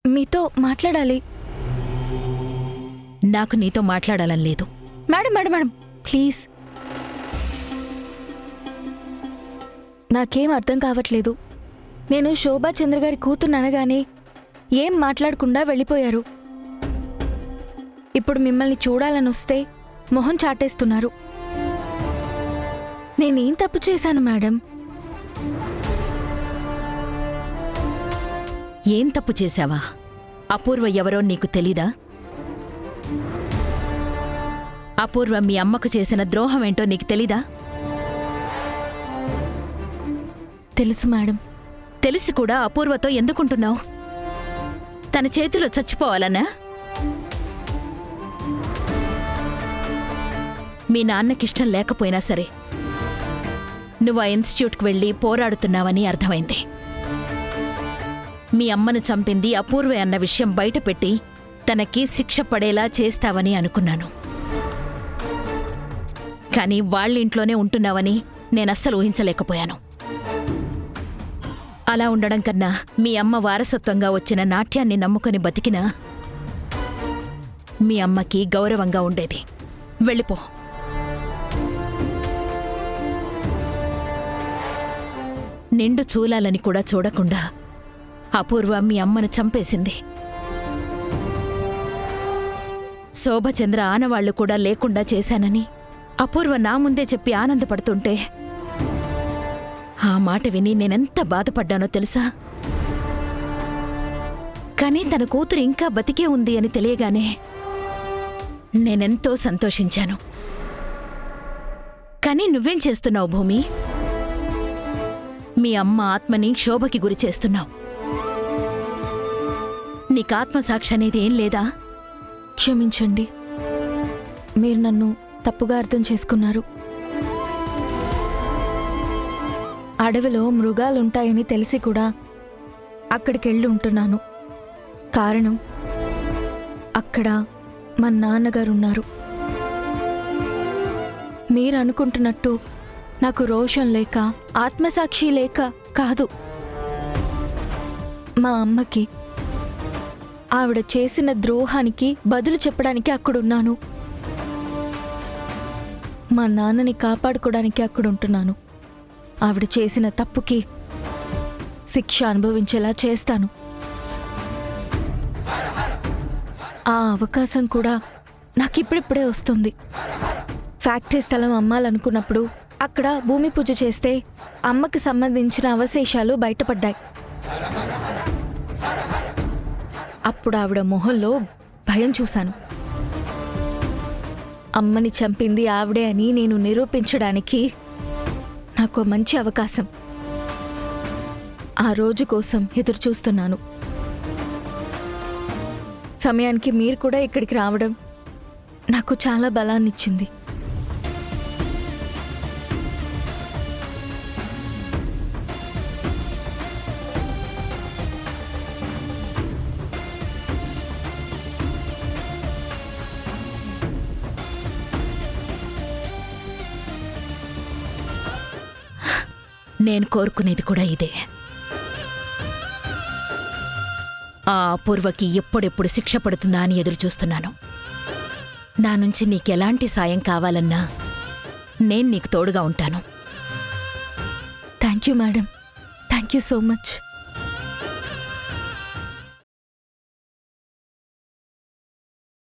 మీతో మాట్లాడాలి. నాకు నీతో మాట్లాడాలని లేదు. Madam madam madam please. నాకేం అర్థం కావట్లేదు. నేను శోభా చంద్ర గారి కూతురుననగానే ఏం మాట్లాడకుండా వెళ్ళిపోయారు. ఇప్పుడు మిమ్మల్ని చూడాలని వస్తే మొహం చాటేస్తున్నారు. నేనేం తప్పు చేశాను మేడం? ఏం తప్పు చేశావా? అపూర్వ ఎవరో నీకు తెలీదా? అపూర్వ మీ అమ్మకు చేసిన ద్రోహం ఏంటో నీకు తెలీదా? తెలుసు మేడం. తెలిసి కూడా అపూర్వతో ఎందుకుంటున్నావు? తన చేతిలో చచ్చిపోవాలనా? మీ నాన్నకిష్టం లేకపోయినా సరే నువ్వు ఆ ఇన్స్టిట్యూట్కి వెళ్ళి పోరాడుతున్నావని అర్థమైంది. మీ అమ్మను చంపింది అపూర్వే అన్న విషయం బయటపెట్టి తనకి శిక్ష పడేలా చేస్తావని అనుకున్నాను. కానీ వాళ్ళింట్లోనే ఉంటున్నావని నేనస్సలు ఊహించలేకపోయాను. అలా ఉండడం కన్నా మీ అమ్మ వారసత్వంగా వచ్చిన నాట్యాన్ని నమ్ముకొని బతికినా మీ అమ్మకి గౌరవంగా ఉండేది. వెళ్ళిపో. నిండు చూలాలని కూడా చూడకుండా అపూర్వ మీ అమ్మను చంపేసింది. శోభచంద్ర ఆనవాళ్లు కూడా లేకుండా చేశానని అపూర్వ నా ముందే చెప్పి ఆనందపడుతుంటే ఆ మాట విని నేనెంత బాధపడ్డానో తెలుసా? కానీ తన కూతురు ఇంకా బతికే ఉంది అని తెలియగానే నేనెంతో సంతోషించాను. కానీ నువ్వేం చేస్తున్నావు భూమి? మీ అమ్మ ఆత్మని శోభకి గురి చేస్తున్నావు. నీకు ఆత్మసాక్షి అనేది ఏం లేదా? క్షమించండి, మీరు నన్ను తప్పుగా అర్థం చేసుకున్నారు. అడవిలో మృగాలుంటాయని తెలిసి కూడా అక్కడికెళ్ళి ఉంటున్నాను. కారణం, అక్కడ మా నాన్నగారున్నారు. మీరు అనుకుంటున్నట్టు నాకు రోషం లేక ఆత్మసాక్షి లేక కాదు. మా అమ్మకి ఆవిడ చేసిన ద్రోహానికి బదులు చెప్పడానికి అక్కడున్నాను. మా నాన్నని కాపాడుకోవడానికి అక్కడుంటున్నాను. ఆవిడ చేసిన తప్పుకి శిక్ష అనుభవించేలా చేస్తాను. ఆ అవకాశం కూడా నాకిప్పుడిప్పుడే వస్తుంది. ఫ్యాక్టరీ స్థలం అమ్మాలనుకున్నప్పుడు అక్కడ భూమి పూజ చేస్తే అమ్మకి సంబంధించిన అవశేషాలు బయటపడ్డాయి. అప్పుడు ఆవిడ మొహంలో భయం చూశాను. అమ్మని చంపింది ఆవిడే అని నేను నిరూపించడానికి నాకు మంచి అవకాశం. ఆ రోజు కోసం ఎదురు చూస్తున్నాను. సమయానికి మీరు కూడా ఇక్కడికి రావడం నాకు చాలా బలాన్నిచ్చింది. నేను కోరుకునేది కూడా ఇదే. ఆ అపూర్వకి ఎప్పుడెప్పుడు శిక్ష పడుతుందా అని ఎదురుచూస్తున్నాను. నా నుంచి నీకెలాంటి సాయం కావాలన్నా నేను నీకు తోడుగా ఉంటాను. Thank you madam. Thank you so much.